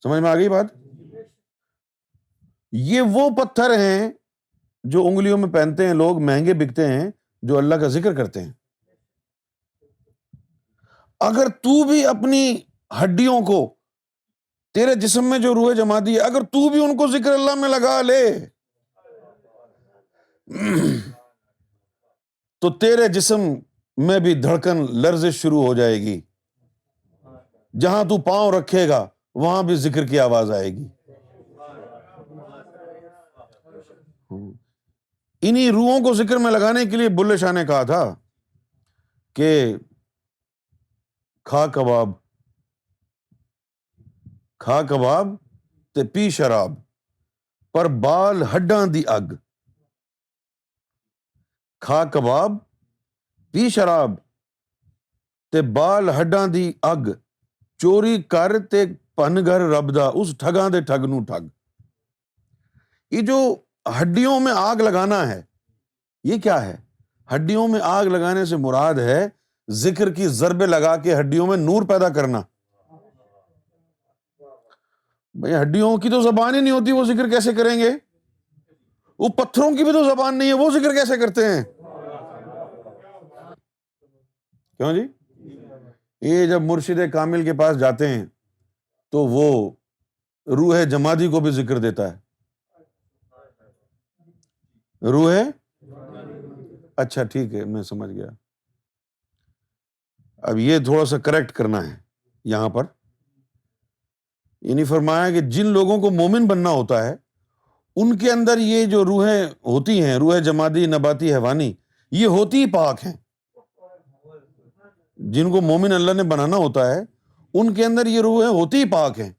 سمجھ میں آ گئی بات؟ یہ وہ پتھر ہیں جو انگلیوں میں پہنتے ہیں لوگ، مہنگے بکتے ہیں، جو اللہ کا ذکر کرتے ہیں. اگر تو بھی اپنی ہڈیوں کو، تیرے جسم میں جو روح جمادی ہے، اگر تو بھی ان کو ذکر اللہ میں لگا لے تو تیرے جسم میں بھی دھڑکن لرزش شروع ہو جائے گی، جہاں تو پاؤں رکھے گا وہاں بھی ذکر کی آواز آئے گی۔ انہی روحوں کو ذکر میں لگانے کے لیے بلے شاہ نے کہا تھا کہ کھا کباب تے پی شراب، پر بال ہڈاں دی اگ۔ کھا کباب پی شراب تے بال ہڈاں دی اگ، چوری کر تے پن گھر رب دا، اس ٹھگاں دے ٹھگ نو ٹھگ۔ یہ جو ہڈیوں میں آگ لگانا ہے، یہ کیا ہے؟ ہڈیوں میں آگ لگانے سے مراد ہے ذکر کی ضربیں لگا کے ہڈیوں میں نور پیدا کرنا۔ بھئی ہڈیوں کی تو زبان ہی نہیں ہوتی، وہ ذکر کیسے کریں گے؟ وہ پتھروں کی بھی تو زبان نہیں ہے، وہ ذکر کیسے کرتے ہیں؟ کیوں جی؟ یہ جب مرشد کامل کے پاس جاتے ہیں تو وہ روح جمادی کو بھی ذکر دیتا ہے۔ روح، اچھا ٹھیک ہے، میں سمجھ گیا۔ اب یہ تھوڑا سا کریکٹ کرنا ہے یہاں پر، یعنی فرمایا کہ جن لوگوں کو مومن بننا ہوتا ہے ان کے اندر یہ جو روحیں ہوتی ہیں، روح جمادی، نباتی، حیوانی، یہ ہوتی ہی پاک ہیں۔ جن کو مومن اللہ نے بنانا ہوتا ہے ان کے اندر یہ روحیں ہوتی ہی پاک ہیں،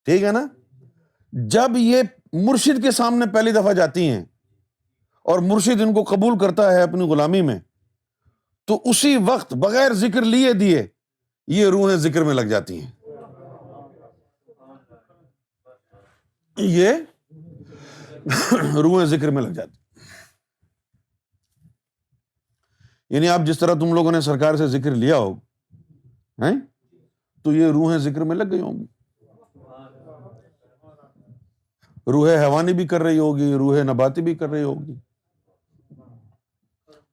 ٹھیک ہے نا؟ جب یہ مرشد کے سامنے پہلی دفعہ جاتی ہیں اور مرشد ان کو قبول کرتا ہے اپنی غلامی میں، تو اسی وقت بغیر ذکر لیے دیے یہ روحیں ذکر میں لگ جاتی ہیں۔ یہ روحیں ذکر میں لگ جاتی ہیں، یعنی آپ جس طرح تم لوگوں نے سرکار سے ذکر لیا ہو ہیں تو یہ روحیں ذکر میں لگ گئی ہوں گی۔ روح حیوانی بھی کر رہی ہوگی، روح نباتی بھی کر رہی ہوگی،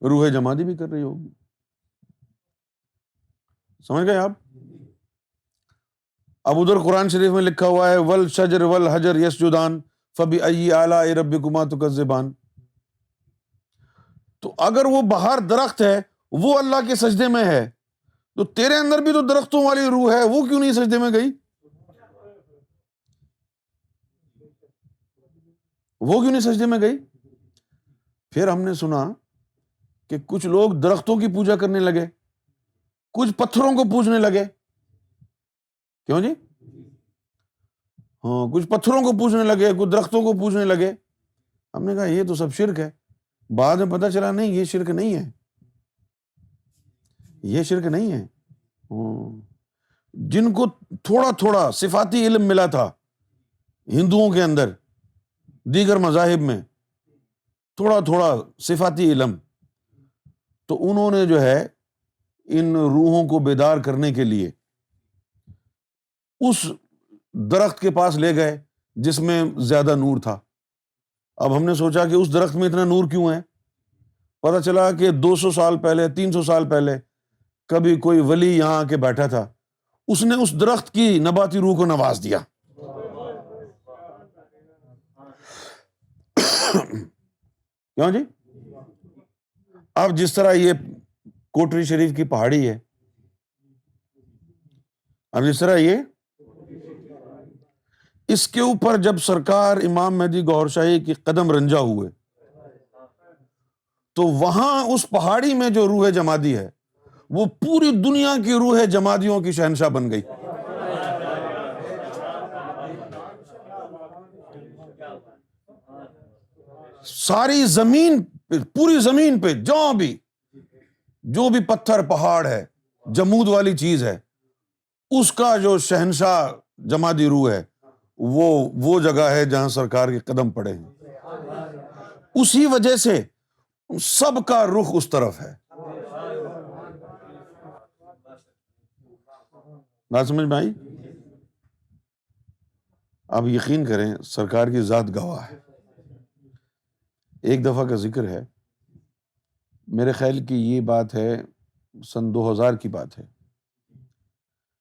روح جمادی بھی کر رہی ہوگی۔ سمجھ گئے آپ؟ اب ادھر قرآن شریف میں لکھا ہوا ہے والشجر والحجر یسجدان فبأی آلاء ربکما تکذبان۔ تو اگر وہ باہر درخت ہے وہ اللہ کے سجدے میں ہے تو تیرے اندر بھی تو درختوں والی روح ہے، وہ کیوں نہیں سجدے میں گئی؟ وہ کیوں نہیں سجدے میں گئی؟ پھر ہم نے سنا کہ کچھ لوگ درختوں کی پوجا کرنے لگے، کچھ پتھروں کو پوجنے لگے۔ کیوں جی؟ ہاں، کچھ پتھروں کو پوجنے لگے، کچھ درختوں کو پوجنے لگے۔ ہم نے کہا یہ تو سب شرک ہے۔ بعد میں پتہ چلا نہیں، یہ شرک نہیں ہے، یہ شرک نہیں ہے۔ جن کو تھوڑا تھوڑا صفاتی علم ملا تھا ہندوؤں کے اندر، دیگر مذاہب میں تھوڑا تھوڑا صفاتی علم، تو انہوں نے جو ہے ان روحوں کو بیدار کرنے کے لیے اس درخت کے پاس لے گئے جس میں زیادہ نور تھا۔ اب ہم نے سوچا کہ اس درخت میں اتنا نور کیوں ہے؟ پتہ چلا کہ 200 سال پہلے، 300 سال پہلے کبھی کوئی ولی یہاں آ کے بیٹھا تھا، اس نے اس درخت کی نباتی روح کو نواز دیا۔ کیوں جی؟ اب جس طرح یہ کوٹری شریف کی پہاڑی ہے، اب جس طرح یہ اس کے اوپر جب سرکار امام مہدی گوھر شاہی کی قدم رنجا ہوئے تو وہاں اس پہاڑی میں جو روح جمادی ہے وہ پوری دنیا کی روح جمادیوں کی شہنشاہ بن گئی۔ ساری زمین پہ، پوری زمین پہ جو بھی پتھر پہاڑ ہے، جمود والی چیز ہے، اس کا جو شہنشاہ جمادی روح ہے وہ جگہ ہے جہاں سرکار کے قدم پڑے ہیں۔ اسی وجہ سے سب کا رخ اس طرف ہے۔ بات سمجھ میں آئی؟ آپ یقین کریں سرکار کی ذات گواہ ہے۔ ایک دفعہ کا ذکر ہے، میرے خیال کی یہ بات ہے سن 2000 کی بات ہے،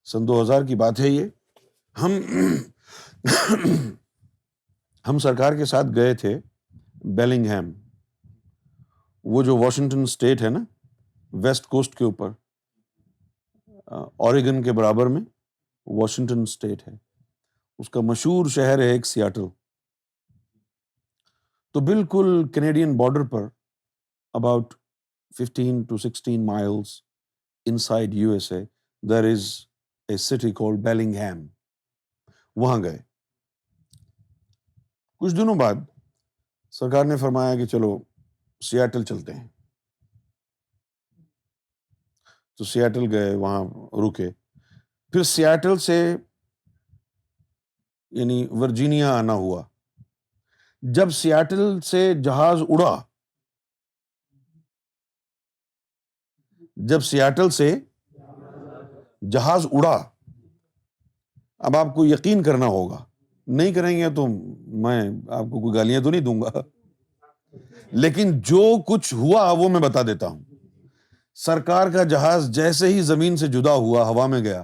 سن 2000 کی بات ہے یہ۔ ہم سرکار کے ساتھ گئے تھے بیلنگہم، وہ جو واشنگٹن اسٹیٹ ہے نا ویسٹ کوسٹ کے اوپر، اوریگن کے برابر میں واشنگٹن اسٹیٹ ہے، اس کا مشہور شہر ہے ایک سیاٹل. تو بالکل Canadian border per about 15 to 16 miles inside USA there is a city called Bellingham. وہاں گئے. کچھ دنوں بعد سرکار نے فرمایا کہ چلو سیاٹل چلتے ہیں. تو سیاٹل گئے، وہاں رکے. پھر سیاٹل سے یعنی ورجینیا آنا ہوا. جب سیاٹل سے جہاز اڑا، جب سیاٹل سے جہاز اڑا، اب آپ کو یقین کرنا ہوگا، نہیں کریں گے تو میں آپ کو کوئی گالیاں تو نہیں دوں گا، لیکن جو کچھ ہوا وہ میں بتا دیتا ہوں. سرکار کا جہاز جیسے ہی زمین سے جدا ہوا، ہوا میں گیا،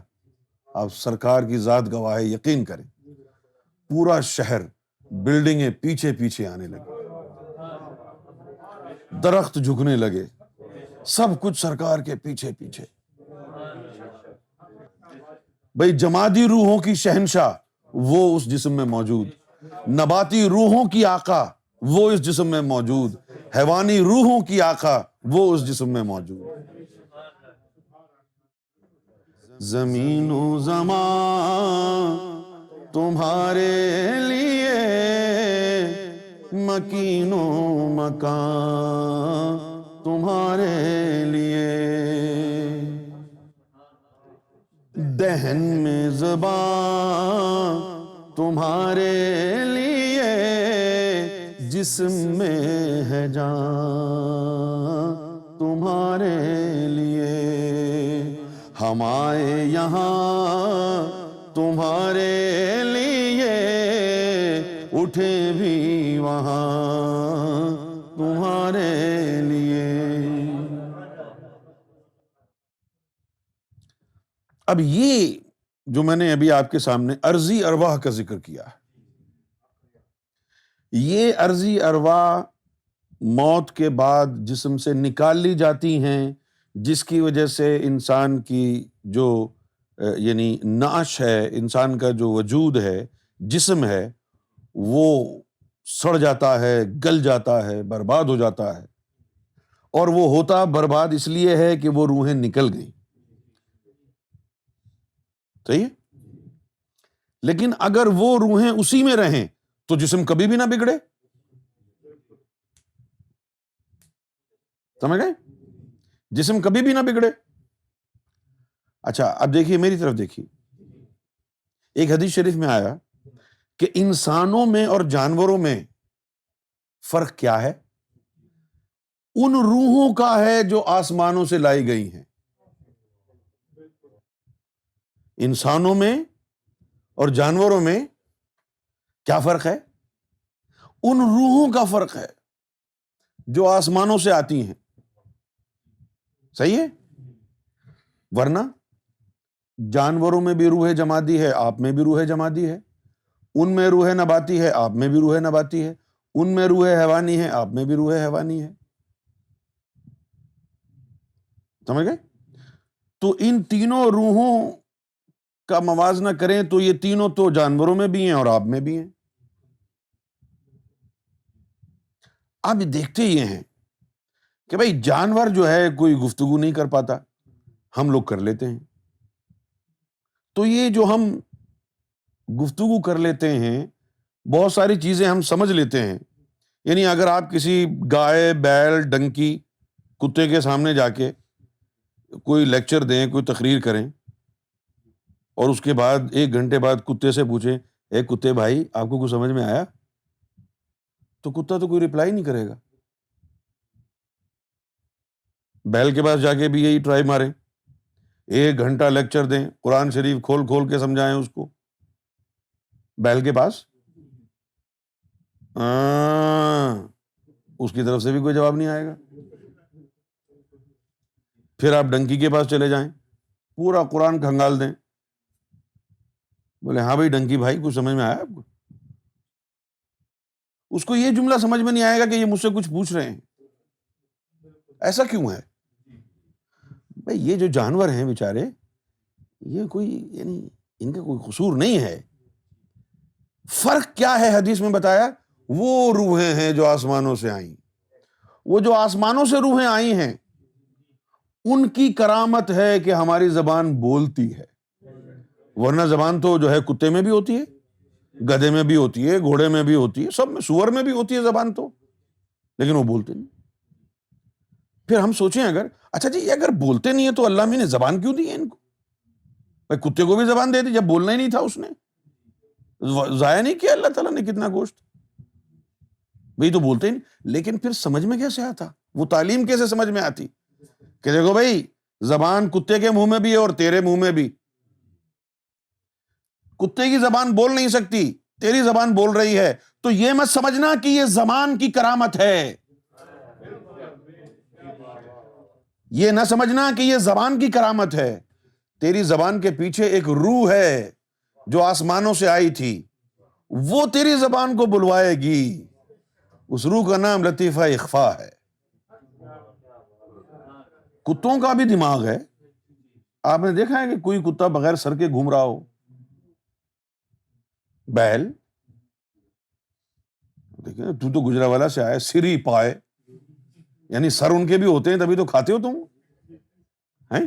آپ سرکار کی ذات گواہ ہے، یقین کریں، پورا شہر، بلڈنگیں پیچھے پیچھے آنے لگے، درخت جھکنے لگے، سب کچھ سرکار کے پیچھے پیچھے. بھئی جمادی روحوں کی شہنشاہ وہ اس جسم میں موجود، نباتی روحوں کی آقا وہ اس جسم میں موجود، حیوانی روحوں کی آقا وہ اس جسم میں موجود. زمین و زمان تمہارے لیے، مکین و مکان تمہارے لیے، دہن میں زبان تمہارے لیے، جسم میں ہے جان تمہارے لیے. ہم آئے یہاں تمہارے لیے، اٹھے بھی وہاں تمہارے لیے. اب یہ جو میں نے ابھی آپ کے سامنے ارضی ارواح کا ذکر کیا ہے، یہ ارضی ارواح موت کے بعد جسم سے نکال لی جاتی ہیں، جس کی وجہ سے انسان کی جو یعنی نعش ہے، انسان کا جو وجود ہے، جسم ہے، وہ سڑ جاتا ہے، گل جاتا ہے، برباد ہو جاتا ہے. اور وہ ہوتا برباد اس لیے ہے کہ وہ روحیں نکل گئیں. صحیح ہے؟ لیکن اگر وہ روحیں اسی میں رہیں تو جسم کبھی بھی نہ بگڑے. سمجھ گئے؟ جسم کبھی بھی نہ بگڑے. اچھا اب دیکھیے، میری طرف دیکھیے. ایک حدیث شریف میں آیا کہ انسانوں میں اور جانوروں میں فرق کیا ہے؟ ان روحوں کا ہے جو آسمانوں سے لائی گئی ہیں. انسانوں میں اور جانوروں میں کیا فرق ہے؟ ان روحوں کا فرق ہے جو آسمانوں سے آتی ہیں. صحیح ہے؟ ورنہ جانوروں میں بھی روح جمادی ہے، آپ میں بھی روح جمادی ہے. ان میں روح نباتی ہے، آپ میں بھی روح نباتی ہے. ان میں روح حیوانی ہے، آپ میں بھی روح حیوانی ہے. سمجھ گئے؟ تو ان تینوں روحوں کا موازنہ کریں تو یہ تینوں تو جانوروں میں بھی ہیں اور آپ میں بھی ہیں. اب دیکھتے یہ ہیں کہ بھائی جانور جو ہے کوئی گفتگو نہیں کر پاتا، ہم لوگ کر لیتے ہیں. تو یہ جو ہم گفتگو کر لیتے ہیں، بہت ساری چیزیں ہم سمجھ لیتے ہیں. یعنی اگر آپ کسی گائے، بیل، ڈنکی، کتے کے سامنے جا کے کوئی لیکچر دیں، کوئی تقریر کریں، اور اس کے بعد 1 گھنٹے بعد کتے سے پوچھیں، اے کتے بھائی آپ کو کچھ سمجھ میں آیا؟ تو کتا تو کوئی رپلائی نہیں کرے گا. بیل کے پاس جا کے بھی یہی ٹرائی ماریں، 1 گھنٹہ لیکچر دیں، قرآن شریف کھول کھول کے سمجھائیں اس کو، بیل کے پاس اس کی طرف سے بھی کوئی جواب نہیں آئے گا. پھر آپ ڈنکی کے پاس چلے جائیں، پورا قرآن کھنگال دیں، بولے ہاں بھائی ڈنکی بھائی کچھ سمجھ میں آیا آپ کو؟ اس کو یہ جملہ سمجھ میں نہیں آئے گا کہ یہ مجھ سے کچھ پوچھ رہے ہیں. ایسا کیوں ہے بھائی؟ یہ جو جانور ہیں بیچارے، یہ کوئی یعنی ان کا کوئی قصور نہیں ہے. فرق کیا ہے حدیث میں بتایا؟ وہ روحیں ہیں جو آسمانوں سے آئیں. وہ جو آسمانوں سے روحیں آئی ہیں ان کی کرامت ہے کہ ہماری زبان بولتی ہے، ورنہ زبان تو جو ہے کتے میں بھی ہوتی ہے، گدھے میں بھی ہوتی ہے، گھوڑے میں بھی ہوتی ہے، سب میں، سور میں بھی ہوتی ہے زبان تو، لیکن وہ بولتے نہیں. پھر ہم سوچیں اگر اچھا جی اگر بولتے نہیں ہے تو اللہ میں نے زبان کیوں دی ہے ان کو؟ بھائی کتے کو بھی زبان دے دی جب بولنا ہی نہیں تھا، اس نے ضائع نہیں کیا اللہ تعالیٰ نے کتنا گوشت. بھئی تو بولتے ہی نہیں. لیکن پھر سمجھ میں کیسے آتا؟ وہ تعلیم کیسے سمجھ میں آتی کہ دیکھو بھائی زبان کتے کے منہ میں بھی ہے اور تیرے منہ میں بھی. کتے کی زبان بول نہیں سکتی، تیری زبان بول رہی ہے، تو یہ مت سمجھنا کہ یہ زبان کی کرامت ہے. یہ نہ سمجھنا کہ یہ زبان کی کرامت ہے. تیری زبان کے پیچھے ایک روح ہے جو آسمانوں سے آئی تھی، وہ تیری زبان کو بلوائے گی. اس روح کا نام لطیفہ اخفا ہے. کتوں کا بھی دماغ ہے. آپ نے دیکھا ہے کہ کوئی کتا بغیر سر کے گھوم رہا ہو؟ بیل دیکھیں تو گجرانوالہ سے آئے، سری پائے، یعنی سر ان کے بھی ہوتے ہیں تبھی تو کھاتے ہو تم ہیں،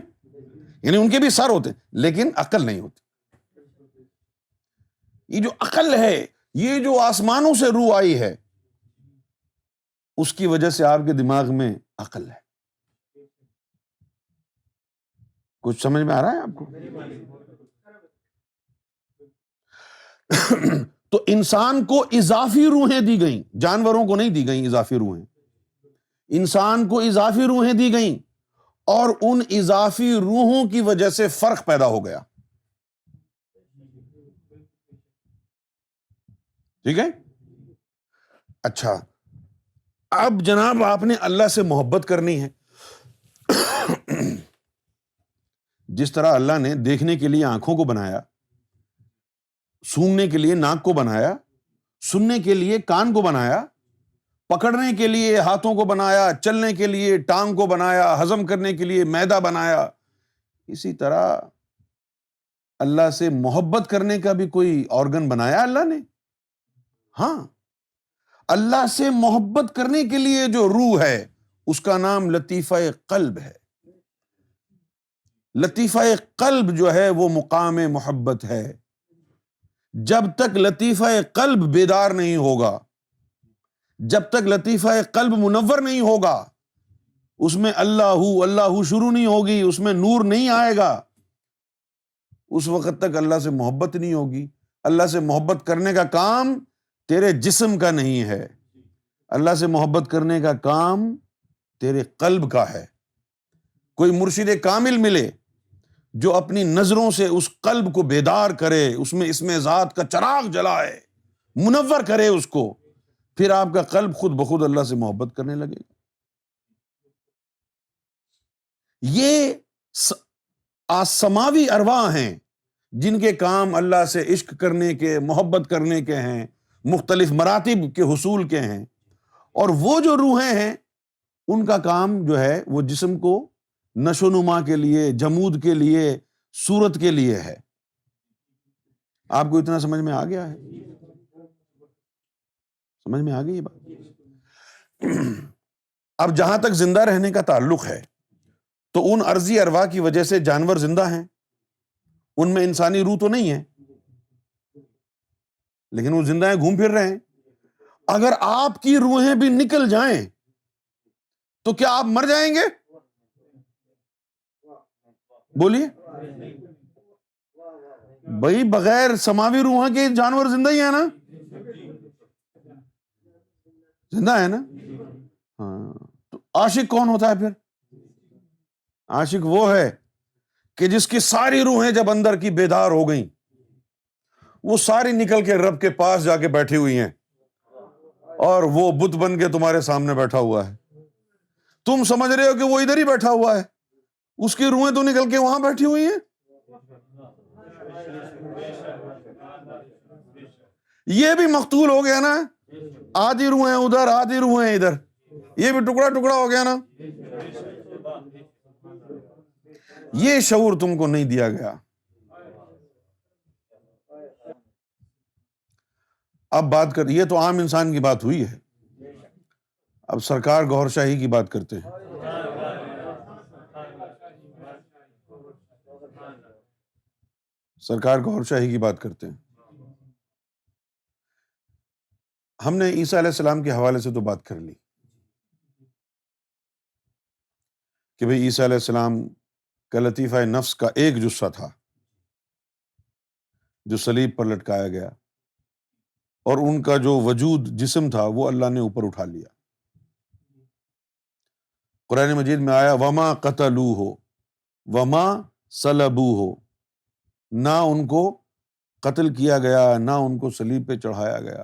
یعنی ان کے بھی سر ہوتے ہیں لیکن عقل نہیں ہوتی. یہ جو عقل ہے، یہ جو آسمانوں سے روح آئی ہے، اس کی وجہ سے آپ کے دماغ میں عقل ہے. کچھ سمجھ میں آ رہا ہے آپ کو؟ تو انسان کو اضافی روحیں دی گئیں، جانوروں کو نہیں دی گئیں اضافی روحیں. انسان کو اضافی روحیں دی گئیں اور ان اضافی روحوں کی وجہ سے فرق پیدا ہو گیا. ٹھیک ہے؟ اچھا اب جناب آپ نے اللہ سے محبت کرنی ہے. جس طرح اللہ نے دیکھنے کے لیے آنکھوں کو بنایا، سونگنے کے لیے ناک کو بنایا، سننے کے لیے کان کو بنایا، پکڑنے کے لیے ہاتھوں کو بنایا، چلنے کے لیے ٹانگ کو بنایا، ہضم کرنے کے لیے معدہ بنایا، اسی طرح اللہ سے محبت کرنے کا بھی کوئی آرگن بنایا اللہ نے. ہاں، اللہ سے محبت کرنے کے لیے جو روح ہے اس کا نام لطیفہ قلب ہے. لطیفہ قلب جو ہے وہ مقام محبت ہے. جب تک لطیفہ قلب بیدار نہیں ہوگا، جب تک لطیفہ قلب منور نہیں ہوگا، اس میں اللہ شروع نہیں ہوگی، اس میں نور نہیں آئے گا، اس وقت تک اللہ سے محبت نہیں ہوگی. اللہ سے محبت کرنے کا کام تیرے جسم کا نہیں ہے، اللہ سے محبت کرنے کا کام تیرے قلب کا ہے. کوئی مرشد کامل ملے جو اپنی نظروں سے اس قلب کو بیدار کرے، اس میں اسم ذات کا چراغ جلائے، منور کرے اس کو، پھر آپ کا قلب خود بخود اللہ سے محبت کرنے لگے گا. یہ سماوی ارواح ہیں جن کے کام اللہ سے عشق کرنے کے، محبت کرنے کے ہیں، مختلف مراتب کے حصول کے ہیں. اور وہ جو روحیں ہیں ان کا کام جو ہے وہ جسم کو نشو نما کے لیے، جمود کے لیے، صورت کے لیے ہے. آپ کو اتنا سمجھ میں آ گیا ہے؟ سمجھ میں آ گئی یہ بات؟ اب جہاں تک زندہ رہنے کا تعلق ہے تو ان ارضی ارواح کی وجہ سے جانور زندہ ہیں، ان میں انسانی روح تو نہیں ہے لیکن وہ زندہ ہیں، گھوم پھر رہے ہیں. اگر آپ کی روحیں بھی نکل جائیں تو کیا آپ مر جائیں گے؟ بولیے بھائی، بغیر سماوی روح کے جانور زندہ ہی ہے نا؟ زندہ ہے نا؟ ہاں. تو عاشق کون ہوتا ہے پھر؟ عاشق وہ ہے کہ جس کی ساری روحیں جب اندر کی بیدار ہو گئیں، وہ ساری نکل کے رب کے پاس جا کے بیٹھی ہوئی ہیں اور وہ بت بن کے تمہارے سامنے بیٹھا ہوا ہے. تم سمجھ رہے ہو کہ وہ ادھر ہی بیٹھا ہوا ہے، اس کی روحیں تو نکل کے وہاں بیٹھی ہوئی ہیں. یہ بھی مقتول ہو گیا نا، آدھی روحیں ادھر آدھی روحیں ادھر، یہ بھی ٹکڑا ٹکڑا ہو گیا نا. یہ شعور تم کو نہیں دیا گیا۔ اب بات کر، یہ تو عام انسان کی بات ہوئی ہے، اب سرکار گوھر شاہی کی بات کرتے ہیں۔ سرکار گوھر شاہی کی بات کرتے ہیں۔ ہم نے عیسیٰ علیہ السلام کے حوالے سے تو بات کر لی کہ بھئی عیسیٰ علیہ السلام کا لطیفہ نفس کا ایک جثہ تھا جو صلیب پر لٹکایا گیا، اور ان کا جو وجود جسم تھا وہ اللہ نے اوپر اٹھا لیا۔ قرآن مجید میں آیا وما قتلوہ وما صلبوہ، نہ ان کو قتل کیا گیا، نہ ان کو صلیب پہ چڑھایا گیا،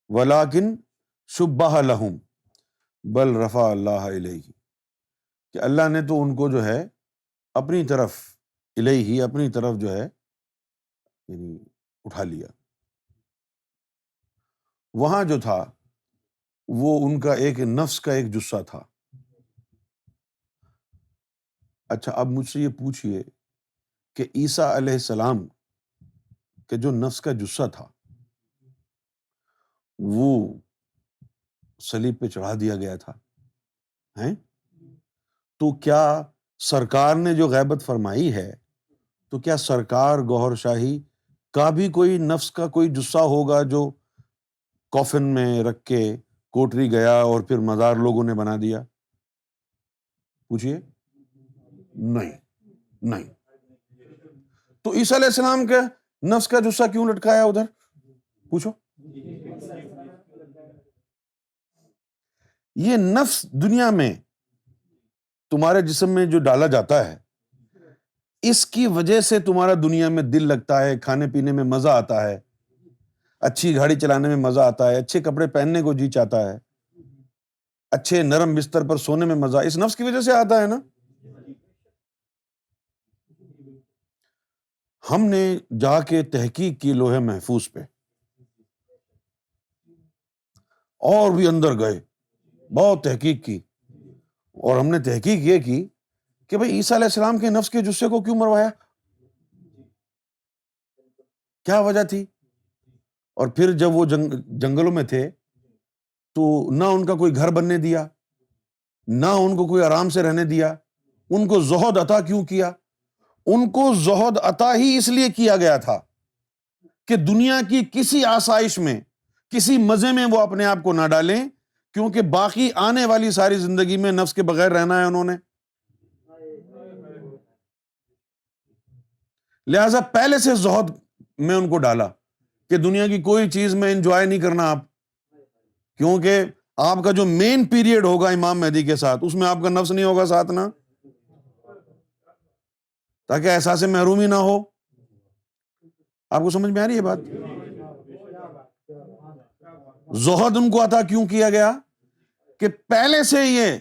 ولیکن شبہ لہم بل رفع اللہ الیہ، کہ اللہ نے تو ان کو جو ہے اپنی طرف، الیہ اپنی طرف جو ہے یعنی اٹھا لیا۔ وہاں جو تھا وہ ان کا ایک نفس کا ایک جثہ تھا۔ اچھا اب مجھ سے یہ پوچھئے کہ عیسیٰ علیہ السلام کے جو نفس کا جثہ تھا وہ صلیب پہ چڑھا دیا گیا تھا، ہیں؟ تو کیا سرکار نے جو غیبت فرمائی ہے، تو کیا سرکار گوھر شاہی کا بھی کوئی نفس کا کوئی جثہ ہوگا جو کوفن میں رکھ کے کوٹری گیا اور پھر مزار لوگوں نے بنا دیا؟ پوچھئے، نہیں نہیں۔ تو عیسیٰ علیہ السلام کے نفس کا جثہ کیوں لٹکایا ادھر؟ پوچھو۔ یہ نفس دنیا میں تمہارے جسم میں جو ڈالا جاتا ہے، اس کی وجہ سے تمہارا دنیا میں دل لگتا ہے، کھانے پینے میں مزہ آتا ہے، اچھی گاڑی چلانے میں مزہ آتا ہے، اچھے کپڑے پہننے کو جی چاہتا ہے، اچھے نرم بستر پر سونے میں مزہ، اس نفس کی وجہ سے آتا ہے نا۔ ہم نے جا کے تحقیق کی لوح محفوظ پہ، اور بھی اندر گئے، بہت تحقیق کی، اور ہم نے تحقیق یہ کی کہ بھئی عیسیٰ علیہ السلام کے نفس کے جثے کو کیوں مروایا، کیا وجہ تھی؟ اور پھر جب وہ جنگلوں میں تھے تو نہ ان کا کوئی گھر بننے دیا، نہ ان کو کوئی آرام سے رہنے دیا، ان کو زہد عطا کیوں کیا؟ ان کو زہد عطا ہی اس لیے کیا گیا تھا کہ دنیا کی کسی آسائش میں، کسی مزے میں وہ اپنے آپ کو نہ ڈالیں، کیونکہ باقی آنے والی ساری زندگی میں نفس کے بغیر رہنا ہے انہوں نے۔ لہٰذا پہلے سے زہد میں ان کو ڈالا کہ دنیا کی کوئی چیز میں انجوائے نہیں کرنا آپ، کیونکہ آپ کا جو مین پیریڈ ہوگا امام مہدی کے ساتھ، اس میں آپ کا نفس نہیں ہوگا ساتھ نا، تاکہ احساس محرومی نہ ہو۔ آپ کو سمجھ میں آ رہی ہے بات؟ زہد ان کو عطا کیوں کیا گیا کہ پہلے سے یہ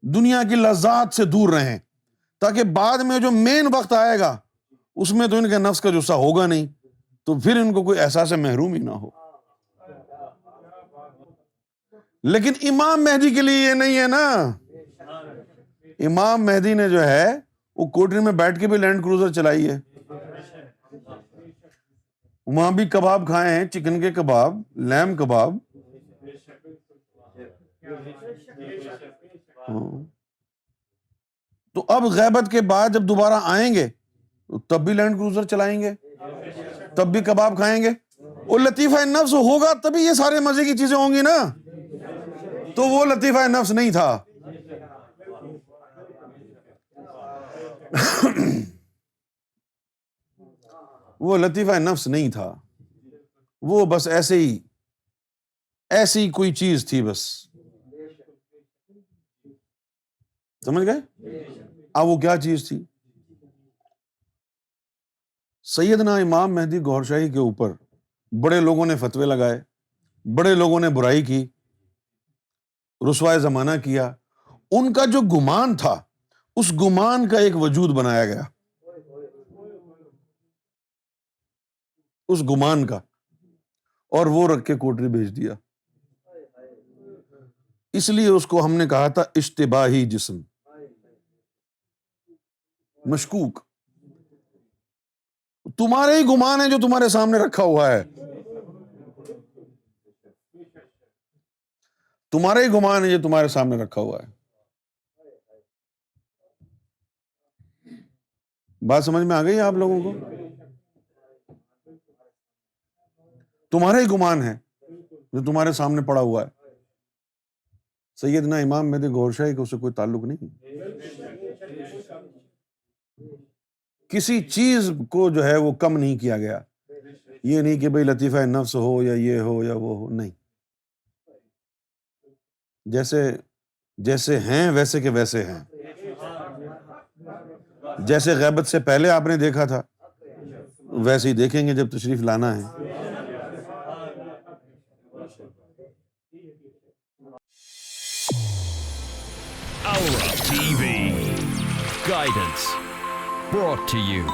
دنیا کی لذات سے دور رہیں، تاکہ بعد میں جو مین وقت آئے گا اس میں تو ان کے نفس کا جثہ ہوگا نہیں، تو پھر ان کو کوئی احساس محرومی نہ ہو۔ لیکن امام مہدی کے لیے یہ نہیں ہے نا۔ امام مہدی نے جو ہے وہ کوٹری میں بیٹھ کے بھی لینڈ کروزر چلائی ہے، وہاں بھی کباب کھائے ہیں، چکن کے کباب، لیم کباب۔ تو اب غیبت کے بعد جب دوبارہ آئیں گے تب بھی لینڈ کروزر چلائیں گے، تب بھی کباب کھائیں گے۔ وہ لطیفہ نفس ہوگا تبھی یہ سارے مزے کی چیزیں ہوں گی نا، تو وہ لطیفہ نفس نہیں تھا۔ وہ لطیفہ نفس نہیں تھا، وہ بس ایسی کوئی چیز تھی بس، سمجھ گئے؟ اب وہ کیا چیز تھی؟ سیدنا امام مہدی گوھر شاہی کے اوپر بڑے لوگوں نے فتوے لگائے، بڑے لوگوں نے برائی کی، رسوائے زمانہ کیا۔ ان کا جو گمان تھا اس گمان کا ایک وجود بنایا گیا، اس گمان کا، اور وہ رکھ کے کوٹری بھیج دیا۔ اس لیے اس کو ہم نے کہا تھا اشتباہی جسم، مشکوک. تمہارے ہی گمان ہے جو تمہارے سامنے رکھا ہوا ہے، تمہارے ہی گمان ہے جو تمہارے سامنے رکھا ہوا ہے. بات سمجھ میں آ گئی آپ لوگوں کو؟ تمہارا ہی گمان ہے جو تمہارے سامنے پڑا ہوا ہے. سیدنا امام مہدی گوھر شاہی کو اس سے کوئی تعلق نہیں. کسی چیز کو جو ہے وہ کم نہیں کیا گیا. یہ نہیں کہ بھئی لطیفہ نفس ہو یا یہ ہو یا وہ ہو، نہیں. جیسے ہیں ویسے کے ویسے ہیں. جیسے غیبت سے پہلے آپ نے دیکھا تھا ویسے ہی دیکھیں گے جب تشریف لانا ہے. Aura TV Guidance brought to you